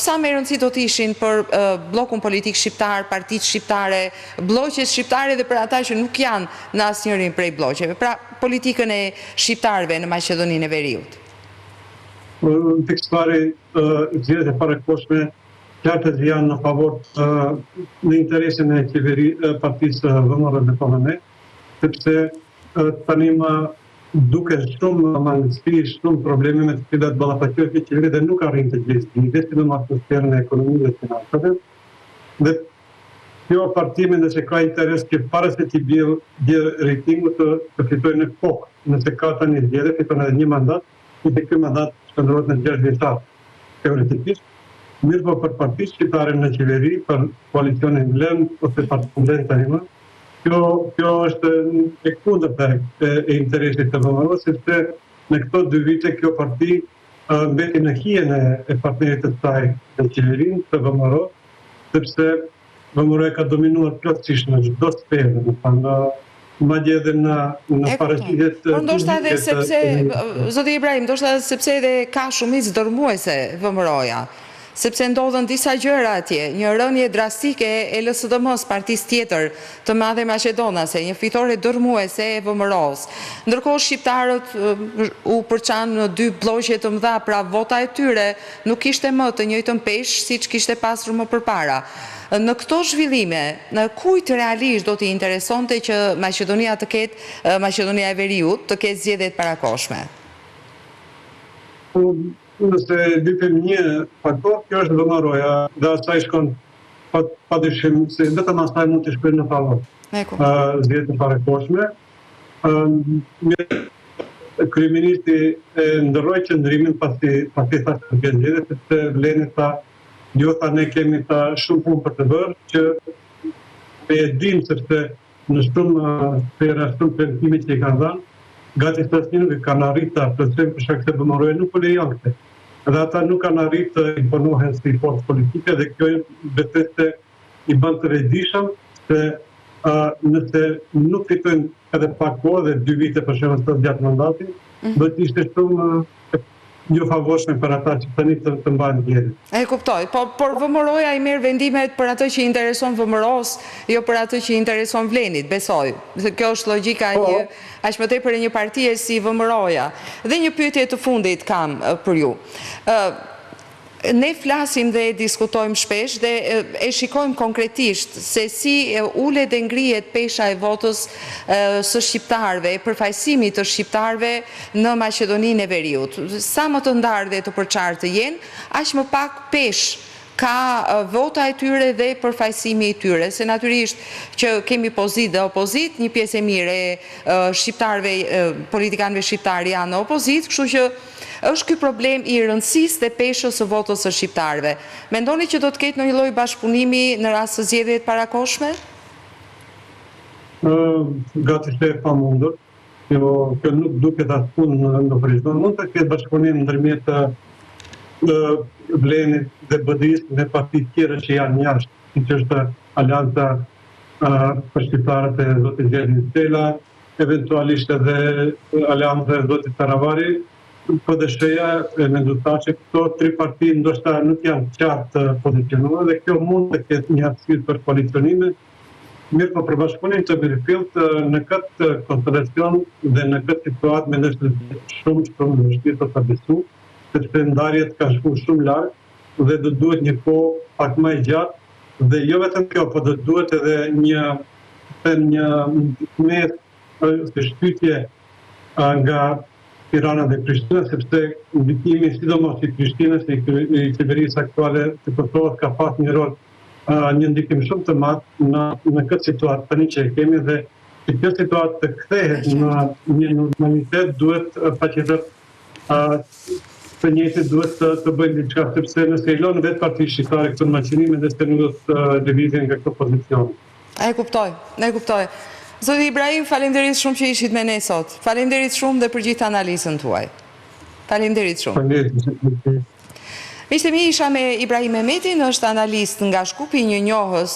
sa më rëndësi do të ishin për bllokun politik shqiptar, partitë shqiptare, bllokjet shqiptare dhe për ata që nuk janë në asnjërin prej bllokjeve, pra politikën e shqiptarëve në Maqedoninë e Veriut? Pikë së pari, zgjedhjet e parakoshme qartë që janë në favor në interesin e partisë VMRO dhe PMN, sepse tani më duke shumë mangësi, shumë probleme me të cilat ballafaqohet qeveria dhe nuk arrin të gjejë një investim në atmosferën e ekonomisë dhe financave. Dhe kjo parti mendoj se ka interes që para se t'i bjell rejtingu të fitojë në kokë. Nëse ka tani zgjedhje, fiton edhe një mandat, dhe ky mandat shndrohet në 6 vjeçar. Teoretikisht, mirë po për partitë shqiptare në qeveri, për koalicionin Lem ose partinë Lem tani më, kjo është e kundërta e interesit të VMRO, sepse në këto 2 vite kjo parti mbeti në hijen e partnerit të saj në qeverinë të VMRO, sepse VMRO e ka dominuar plotësisht në çdo sferë, madje edhe në paraqitjet. Por ndoshta edhe sepse, zoti Ibrahim, ndoshta sepse edhe ka shumicë dërmuese VMRO-ja. Sepse ndodhen disa gjëra atje, një rënje drastike e LSDM-s, partisë tjetër të madhe maqedonase, një fitore dërmuese e VMRO-s. Ndërkohë shqiptarët u përçanë në 2 bllokje të mëdha, pra vota e tyre nuk kishte më të njëjtën peshë siç kishte pasur më përpara. Në këto zhvillime, në kujt realisht do t'i interesonte që Maqedonia e Veriut të ketë zgjedhjet parakoshme? Nëse lypim një faktor, kjo është VMRO-ja dhe asaj shkon padyshim se vetëm asaj mund të shkojë në favor zgjedhjeve parakoshme. Kryeministri ndërroi qëndrimin pasi thashë të zgjedhjeve, sepse vleni tha, jo tha ne kemi shumë punë për të bërë, që e dim sepse në shumë sfera, shumë plantime që i kanë dhënë, gati stasninëve kanë arritë të plotësojnë për shkak se VMRO-ja nuk u lejon këtë. Dhe ata nuk kanë arritë të imponohen si forcë politike dhe kjo besoj se i bën të rëndësishëm se nëse nuk fitojnë edhe pak kohë dhe 2 vite për shembull të gjatë mandatit, do të ishte shumë jo favorshme për ata që tani të mbajnë vlerën. E kuptoj, por VMRO-ja i merr vendimet për atë që i intereson VMRO-s, jo për atë që i intereson Vlenit, besoj. Kjo është logjika aq më tepër e një partie si VMRO-ja. Dhe një pyetje të fundit kam për ju. Ne flasim dhe diskutojmë shpesh dhe e shikojmë konkretisht se si ulet dhe ngrihet pesha e votës së shqiptarëve, përfaqësimit të shqiptarëve në Maqedoninë e Veriut. Sa më të ndarë dhe të përçartë jenë, aq më pak peshë ka vota e tyre dhe përfaqësimi i tyre, se natyrisht që kemi pozitë dhe opozitë, një pjesë e mirë e shqiptarëve, politikanëve shqiptarë janë në opozitë, kështu që është ky problem i rëndësisë dhe peshës së votës së shqiptarëve. Mendoni që do të ketë ndonjë lloj bashkëpunimi në rast të zgjedhjeve të parakohshme? Gati se e pamundur. Kjo nuk duket as punë në horizont. Mund të ketë bashkëpunim ndërmjet Vlenit dhe BD-s me partitë tjera që janë jashtë, siç është Alianca për shqiptarët e zotit Gjergj Stela, eventualisht edhe Alianca e zotit Taravari. PD-SHE-ja e Mendutaçi, këto 3 parti ndoshta nuk janë qartë pozicionuar dhe kjo mund të ketë një arsye për koalicionime. Mirë, po për bashkëpunim të mirëfillt në këtë konstelacion dhe në këtë situatë mendoj se shumë vështirë të ta besoj, sepse ndarjet kanë shkuar shumë larg dhe do duhet një kohë pak më e gjatë dhe jo vetëm kjo, po do duhet edhe një mes të shtytje nga Tirana dhe Prishtina, sepse ndikimi sidomos i Prishtinës e i qeverisë aktuale të Kosovës ka pas një rol, një ndikim shumë të madh në këtë situatë tani që e kemi dhe që kjo situatë të kthehet në një normalitet duhet patjetër të njëjtit duhet të bëjnë diçka, sepse nëse i lënë vetë Partia Shqiptare këtë maqënim dhe se nuk do të lëvizjen nga këto pozicione. E kuptoj. Zoti Ibrahim, faleminderit shumë që ishit me ne sot. Faleminderit shumë dhe për gjithë analizën tuaj. Faleminderit shumë. Faleminderit. Miqtë mi, isha me Ibrahim Mehmetin, është analist nga Shkupi, një njohës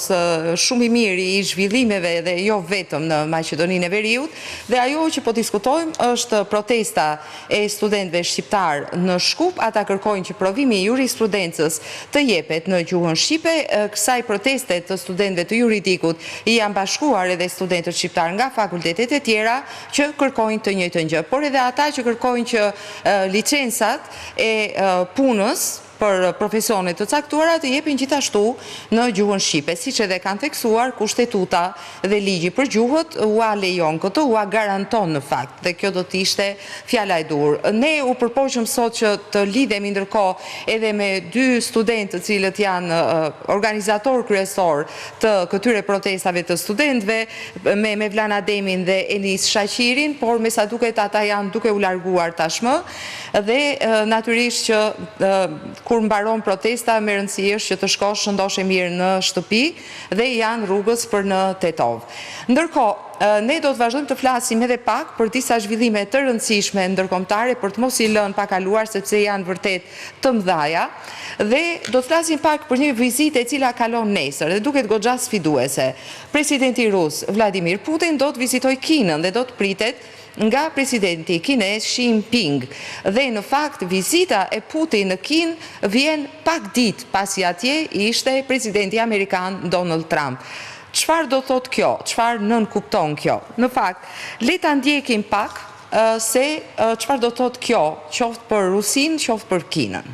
shumë i mirë i zhvillimeve dhe jo vetëm në Maqedoninë e Veriut, dhe ajo që po diskutojmë është protesta e studentëve shqiptar në Shkup. Ata kërkojnë që provimi i jurisprudencës të jepet në gjuhën shqipe. Kësaj proteste të studentëve të juridikut i janë bashkuar edhe studentët shqiptar nga fakultetet e tjera që kërkojnë të njëjtën gjë, por edhe ata që kërkojnë që licencat e punës për profesionet të caktuara të jepin gjithashtu në gjuhën shqipe, siç edhe kanë theksuar kushtetuta dhe ligji për gjuhët, ua lejon këtë, ua garanton në fakt, dhe kjo do të ishte fjala e dur. Ne u përpoqëm sot që të lidhemi ndërkohë edhe me 2 studentë të cilët janë organizator kryesor të këtyre protestave të studentëve, me Mevlan Ademin dhe Enis Shaqirin, por me sa duket ata janë duke u larguar tashmë dhe natyrisht që kur mbaron protesta, me rëndësi është që të shkosh shëndoshe mirë në shtëpi dhe janë rrugës për në Tetov. Ndërkohë, ne do të vazhdojmë të flasim edhe pak për disa zhvillime të rëndësishme ndërkombëtare për të mos i lënë pa kaluar, sepse janë vërtet të mëdhaja, dhe do të flasim pak për një vizitë e cila kalon nesër dhe duket goxha sfiduese. Presidenti rus Vladimir Putin do të vizitojë Kinën dhe do të pritet nga presidenti kinez Xi Jinping. Dhe në fakt vizita e Putin në Kinë vjen pak ditë pasi atje ishte presidenti amerikan Donald Trump. Çfarë do thot kjo? Çfarë nënkupton kjo? Në fakt, le ta ndjekim pak se çfarë do thot kjo, qoftë për Rusinë, qoftë për Kinën.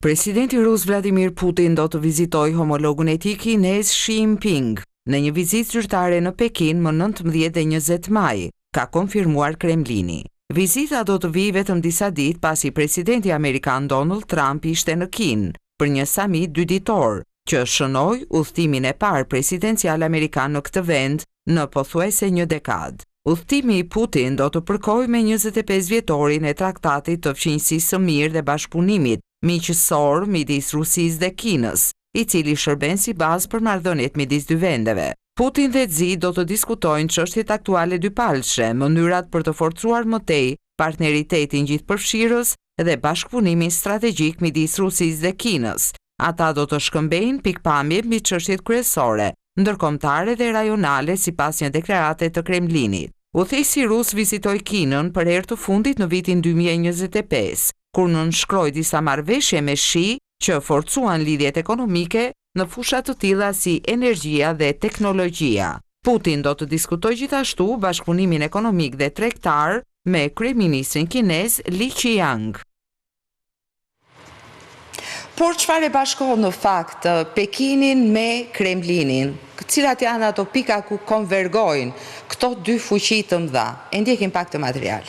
Presidenti rus Vladimir Putin do të vizitojë homologun e tij kinez Xi Jinping në një vizitë zyrtare në Pekin më 19 dhe 20 maj, ka konfirmuar Kremlini. Vizita do të vijë vetëm disa ditë pasi presidenti amerikan Donald Trump ishte në Kinë për një samit 2 ditor, që shënoi udhëtimin e parë presidencial amerikan në këtë vend në pothuajse një dekadë. Udhëtimi i Putin do të përkojë me 25 vjetorin e traktatit të fqinjësisë së mirë dhe bashkëpunimit miqësor midis Rusisë dhe Kinës, i cili shërben si bazë për marrëdhëniet midis 2 vendeve. Putin dhe Xi do të diskutojnë çështjet aktuale dypalëshe, mënyrat për të forcuar më tej partneritetin gjithëpërfshirës dhe bashkëpunimin strategjik midis Rusisë dhe Kinës, Ata do të shkëmbejnë pikpamje mbi çështjet kryesore, ndërkombëtare dhe rajonale sipas një deklarate të Kremlinit. Udhëheqësi rus vizitoi Kinën për herë të fundit në vitin 2025, kur nënshkroi disa marrëveshje me Shi që forcuan lidhjet ekonomike në fusha të tilla si energjia dhe teknologjia. Putin do të diskutojë gjithashtu bashkëpunimin ekonomik dhe tregtar me kryeministrin kinez Li Qiang. Por çfarë e bashkohet në fakt Pekinin me Kremlinin? Cilat janë ato pika ku konvergojnë këto dy fuqi të mëdha? E ndjekim pak të material.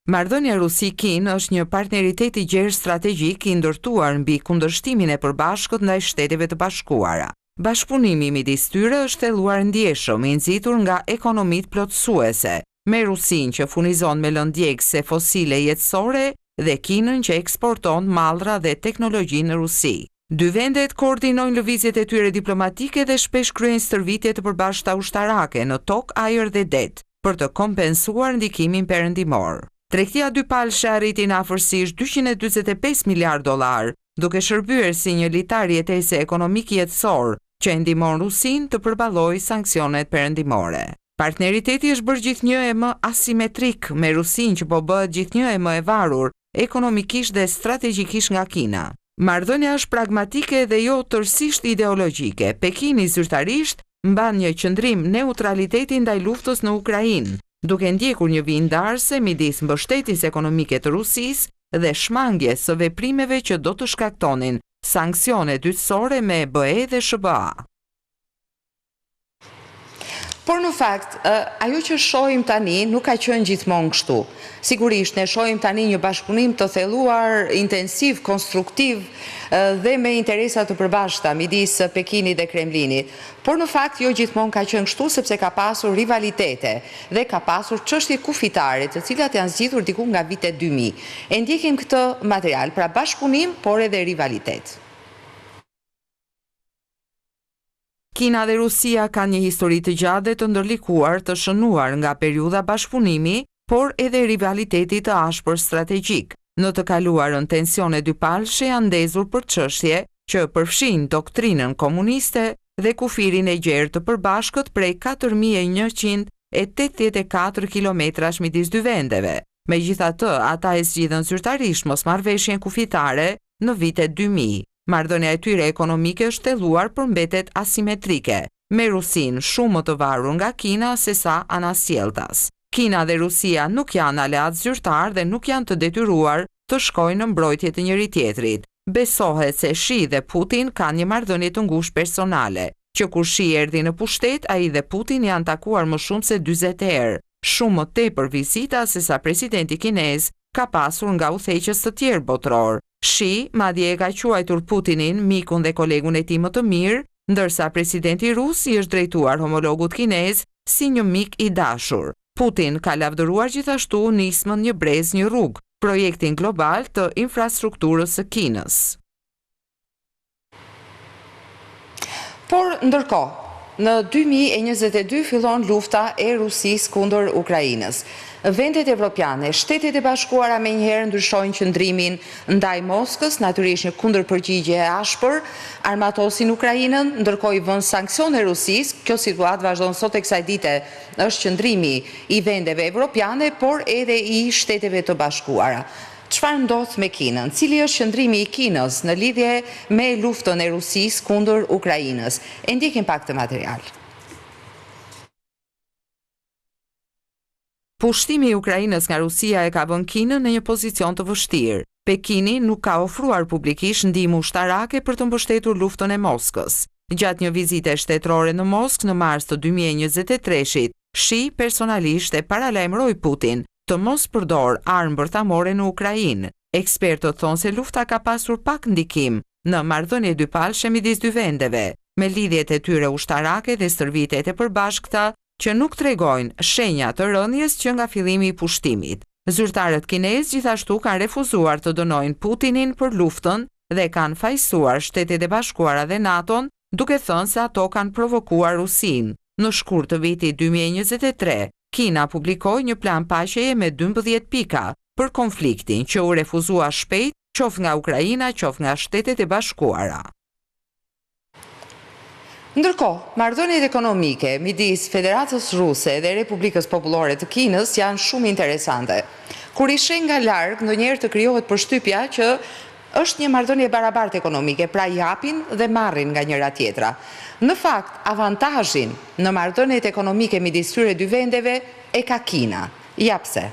Marrëdhënia Rusi-Kinë është një partneritet i gjerë strategjik i ndërtuar mbi kundërshtimin e përbashkët ndaj Shteteve të Bashkuara. Bashkëpunimi midis tyre është thelluar ndjeshëm, i nxitur nga ekonomitë plotësuese, me Rusinë që furnizon me lëndjegëse fosile jetësore dhe Kinën që eksporton mallra dhe teknologji në Rusi. Dy vendet koordinojnë lëvizjet e tyre diplomatike dhe shpesh kryejnë stërvitje të përbashkëta ushtarake në tokë, ajër dhe det për të kompensuar ndikimin perëndimor. Tregtia dypalshe arriti në afërsisht $245 miliardë, duke shërbyer si një litar jetese ekonomik jetësor që e ndihmon Rusinë të përballojë sanksionet perëndimore. Partneriteti është bërë gjithnjë e më asimetrik me Rusinë që po bëhet gjithnjë e më e varur ekonomikisht dhe strategjikisht nga Kina. Marrëdhënia është pragmatike dhe jo tërësisht ideologjike. Pekini zyrtarisht mban një qëndrim neutraliteti ndaj luftës në Ukrainë, duke ndjekur një vijë ndarëse midis mbështetjes ekonomike të Rusisë dhe shmangjes së veprimeve që do të shkaktonin sanksione dytësore me BE dhe SBA. Por në fakt, ajo që shohim tani nuk ka qenë gjithmonë kështu. Sigurisht, ne shohim tani një bashkëpunim të thelluar, intensiv, konstruktiv dhe me interesa të përbashkëta midis Pekinit dhe Kremlinit. Por në fakt, jo gjithmonë ka qenë kështu sepse ka pasur rivalitete dhe ka pasur çështje kufitare, të cilat janë zgjidhur diku nga vitet 2000. E ndjekim këtë material, pra bashkëpunim, por edhe rivalitet. Kina dhe Rusia kanë një histori të gjatë dhe të ndërlikuar të shënuar nga periudha bashkëpunimi, por edhe rivaliteti të ashpër strategjik. Në të kaluarën tensione dypalshe janë ndezur për çështje që përfshin doktrinën komuniste dhe kufirin e gjerë të përbashkët prej 4184 kilometrash midis dy vendeve. Megjithatë, ata e zgjidhen zyrtarisht mosmarrveshjen kufitare në vitet 2000. Marrëdhënia e tyre ekonomike është thelluar por mbetet asimetrike, me Rusinë shumë më të varur nga Kina se sa anasjelltas. Kina dhe Rusia nuk janë aleat zyrtar dhe nuk janë të detyruar të shkojnë në mbrojtje të njëri tjetrit. Besohet se Shi dhe Putin kanë një marrëdhënie të ngushtë personale, që kur Shi erdhi në pushtet, ai dhe Putin janë takuar më shumë se 40 herë, shumë më tepër vizita se sa presidenti kinez ka pasur nga udhëheqës të tjerë botror. Shi madje e ka quajtur Putinin mikun dhe kolegun e tij më të mirë, ndërsa presidenti rus i është drejtuar homologut kinez si një mik i dashur. Putin ka lavdëruar gjithashtu nismën Një brez një rrugë, projektin global të infrastrukturës së Kinës. Por ndërkohë, në 2022 fillon lufta e Rusisë kundër Ukrainës. Vendet evropiane, Shtetet e Bashkuara menjëherë ndryshojnë qëndrimin ndaj Moskës, natyrisht një kundërpërgjigje e ashpër, armatosin Ukrainën, ndërkohë i vënë sanksione Rusisë. Kjo situatë vazhdon sot e kësaj dite, është qëndrimi i vendeve evropiane, por edhe i Shteteve të Bashkuara. Çfarë ndodh me Kinën? Cili është qëndrimi i Kinës në lidhje me luftën e Rusisë kundër Ukrainës? E ndjekim pak të material. Pushtimi i Ukrainës nga Rusia e ka vënë Kinën në një pozicion të vështirë. Pekini nuk ka ofruar publikisht ndihmë ushtarake për të mbështetur luftën e Moskës. Gjatë një vizite shtetërore në Moskë në mars të 2023-shit, Shi personalisht e paralajmëroi Putin të mos përdor armë bërthamore në Ukrainë. Ekspertët thonë se lufta ka pasur pak ndikim në marrëdhënie dypalshe midis dy vendeve, me lidhjet e tyre ushtarake dhe stërvitjet e përbashkëta që nuk tregojnë shenja të rënjes që nga fillimi i pushtimit. Zyrtarët kinezë gjithashtu kanë refuzuar të dënojnë Putinin për luftën dhe kanë fajsuar Shtetet e Bashkuara dhe NATO-n, duke thënë se ato kanë provokuar Rusinë. Në shkurt të vitit 2023, Kina publikoi një plan paqeje me 12 pika, për konfliktin që u refuzua shpejt qoftë nga Ukraina, qoftë nga Shtetet e Bashkuara. Ndërkohë, marrëdhëniet ekonomike midis Federatës Ruse dhe Republikës Popullore të Kinës janë shumë interesante. Kur i sheh nga larg, ndonjëherë të krijohet përshtypja që është një marrëdhënie barabartë ekonomike, pra japin dhe marrin nga njëra tjetra. Në fakt, avantazhin në marrëdhëniet ekonomike midis këtyre dy vendeve e ka Kina. Ja pse.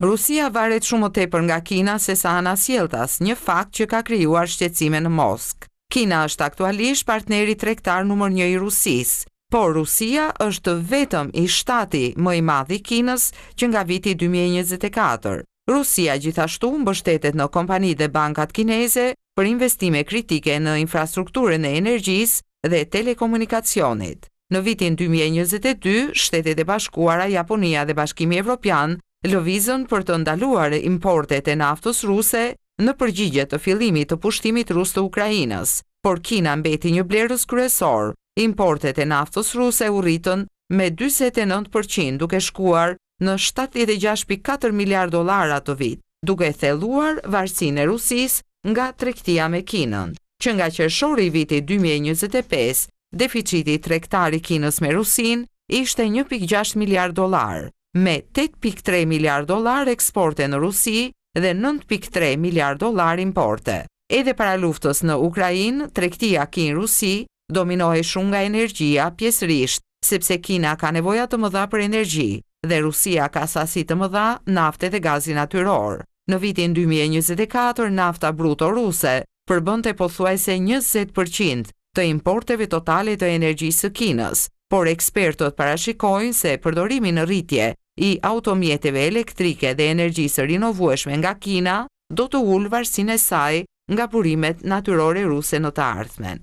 Rusia varet shumë më tepër nga Kina se sa anasjelltas, një fakt që ka krijuar shqetësime në Moskë. Kina është aktualisht partneri tregtar numër 1 i Rusisë, por Rusia është vetëm i shtati më i madh i Kinës që nga viti 2024. Rusia gjithashtu mbështetet në kompani dhe bankat kineze për investime kritike në infrastrukturën e energjisë dhe telekomunikacionit. Në vitin 2022, Shtetet e Bashkuara, Japonia dhe Bashkimi Evropian lëvizën për të ndaluar importet e naftës ruse në përgjigje të fillimit të pushtimit rus të Ukrainës, por Kina mbeti një blerës kryesor. Importet e naftës ruse u rritën me 49%, duke shkuar në 76.4 miliard dollar atë vit, duke thelluar varësinë e Rusisë nga tregtia me Kinën, që nga qershori i vitit 2025, deficiti tregtar i Kinës me Rusinë ishte 1.6 miliard dollar. Me 8.3 miliard dollar eksporte në Rusi dhe 9.3 miliard dollar importe. Edhe para luftës në Ukrainë, tregtia Kinë-Rusi dominohej shumë nga energjia pjesërisht, sepse Kina ka nevoja të mëdha për energji dhe Rusia ka sasi të mëdha nafte dhe gazi natyror. Në vitin 2024, nafta bruto ruse përbënte pothuajse 20% të importeve totale të energjisë së Kinës, por ekspertët parashikojnë se përdorimi në rritje i automjeteve elektrike dhe energjisë rinovueshme nga Kina do të ulë varësinë e saj nga burimet natyrore ruse në të ardhmen.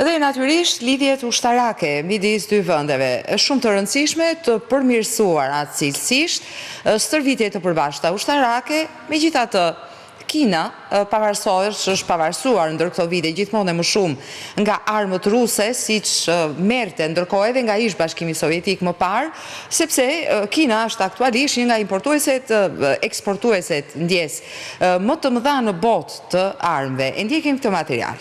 Dhe natyrisht lidhjet ushtarake midis dy vendeve është shumë të rëndësishme të përmirësuara cilësisht stërvitje të përbashkëta ushtarake, megjithatë Kina pavarësisht është pavarësuar ndër këto vite gjithmonë më shumë nga armët ruse, siç merrte ndërkohë edhe nga ish Bashkimi Sovjetik më parë, sepse Kina është aktualisht një nga eksportueset ndjes më të mëdha në botë të armëve. E ndjekim këtë material.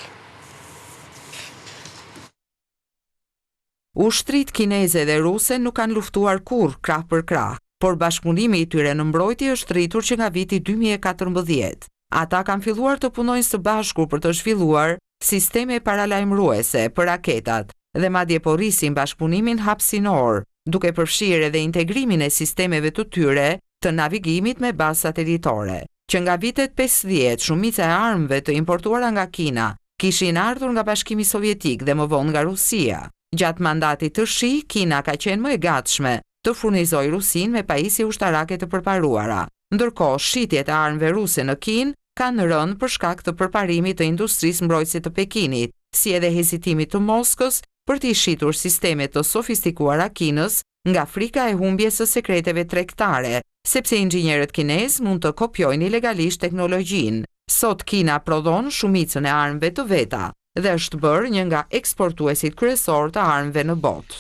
Ushtrit kineze dhe ruse nuk kanë luftuar kurrë krah për krah, por bashkëpunimi i tyre në mbrojtje është rritur që nga viti 2014. Ata kanë filluar të punojnë së bashku për të zhvilluar sisteme paralajmëruese për raketat dhe madje po rrisin bashkëpunimin hapësinor, duke përfshirë edhe integrimin e sistemeve të tyre të navigimit me bazë satelitore, që nga vitet 50 shumica e armëve të importuara nga Kina kishin ardhur nga Bashkimi Sovjetik dhe më vonë nga Rusia. Gjatë mandatit të Shi, Kina ka qenë më e gatshme të furnizojë Rusinë me pajisje ushtarake të përparuara, ndërkohë shitjet e armëve ruse në Kinë kanë rënë për shkak të përparimit të industrisë mbrojtëse të Pekinit, si edhe hezitimit të Moskës për t'i shitur sistemet të sofistikuara Kinës nga frika e humbjes së sekreteve tregtare, sepse inxhinierët kinezë mund të kopjojnë ilegalisht teknologjinë. Sot Kina prodhon shumicën e armëve të veta dhe është bërë një nga eksportuesit kryesor të armëve në botë.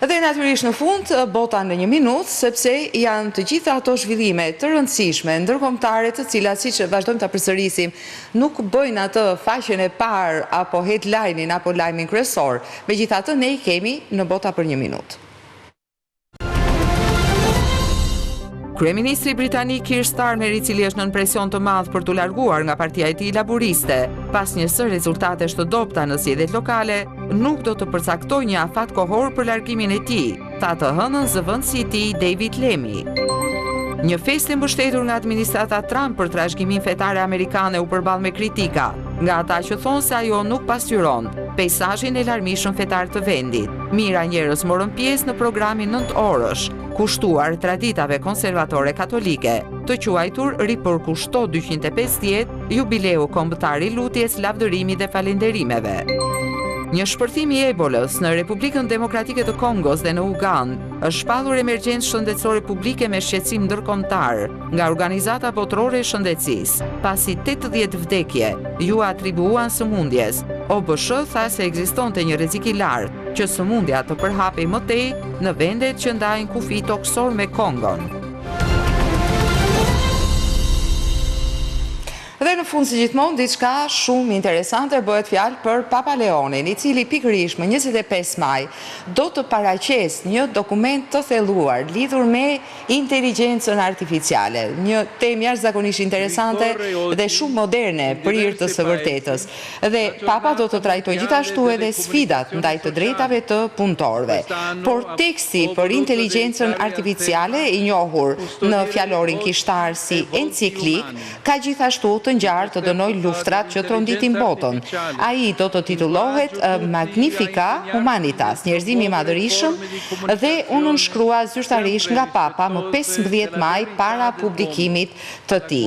Dhe natyrisht në fund, bota në 1 minutë, sepse janë të gjitha ato zhvillime të rëndësishme, ndërkombëtare, të cilat, siç vazhdojmë ta përsërisim, nuk bëjnë atë faqen e parë apo headline-in apo lajmin kryesor. Megjithatë, ne i kemi në bota për 1 minutë. Kryeministri britanik Keir Starmer, i cili është nën presion të madh për t'u larguar nga partia e tij laburiste, pas një sër rezultatesh të dobta në zgjedhjet lokale, nuk do të përcaktojë një afat kohor për largimin e tij, tha të hënën zëvendësi i tij David Lammy. Një festë e mbështetur nga administrata Trump për trashëgimin fetare amerikane u përball me kritika nga ata që thonë se ajo nuk pasqyron peizazhin e larmishëm fetar të vendit. Mira njerëz morën pjesë në programin 9 orësh, kushtuar traditave konservatore katolike, të quajtur Ripërkushto 250, jubileu kombëtar i lutjes, lavdërimit dhe falënderimeve. Një shpërthim i ebolës në Republikën Demokratike të Kongos dhe në Ugandë është shpallur emergjencë shëndetësore publike me shqetësim ndërkombëtar nga organizata botërore e shëndetësisë. Pasi 80 vdekje ju atribuan sëmundjes, OBSH tha se ekzistonte një rrezik i lartë që sëmundja të përhapej më tej në vendet që ndajnë kufi toksor me Kongon. Dhe në fund si gjithmonë, diçka shumë interesante bëhet fjalë për Papa Leonin, i cili pikërisht më 25 maj do të paraqes një dokument të thelluar lidhur me inteligjencën artificiale, një temë jashtëzakonisht interesante dhe shumë moderne prirë të së vërtetës. Dhe Papa do të trajtojë gjithashtu edhe sfidat ndaj të drejtave të punëtorëve. Por teksti për inteligjencën artificiale, i njohur në fjalorin kishtar si enciklik, ka gjithashtu të ngjarë të dënoj luftrat që tronditin botën. Ai do të titullohet Magnifica Humanitas, njerëzimi i madhërisëm, dhe u nënshkrua zyrtarisht nga Papa më 15 maj para publikimit të tij.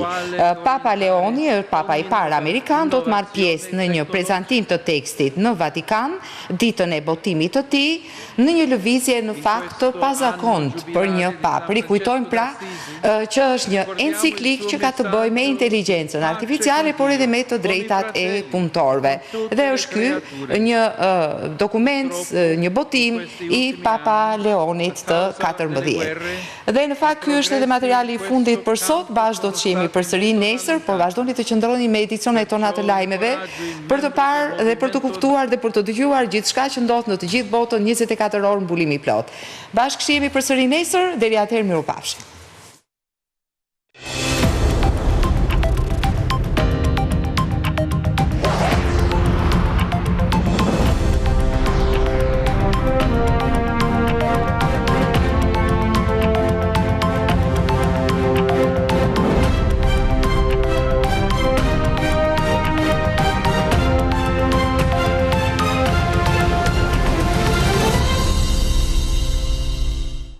Papa Leoni, Papa i parë amerikan, do të marrë pjesë në një prezantim të tekstit në Vatikan, ditën e botimit të tij, në një lëvizje në fakt të pazakont për një papë. Rikujtojmë pra që është një enciklik që ka të bëjë me inteligjencën artificiale, por edhe me të drejtat e punëtorëve. Dhe është ky një dokument, një botim i Papa Leonit të 14. Dhe në fakt ky është edhe materiali i fundit për sot. Bashkë do të shihemi përsëri nesër, por vazhdoni të qëndroni me edicionet tona të lajmeve për të parë dhe për të kuptuar dhe për të dëgjuar gjithçka që ndodh në të gjithë botën, 24 orë mbulimi plot. Bashkë shihemi përsëri nesër, deri atëherë mirupafshim.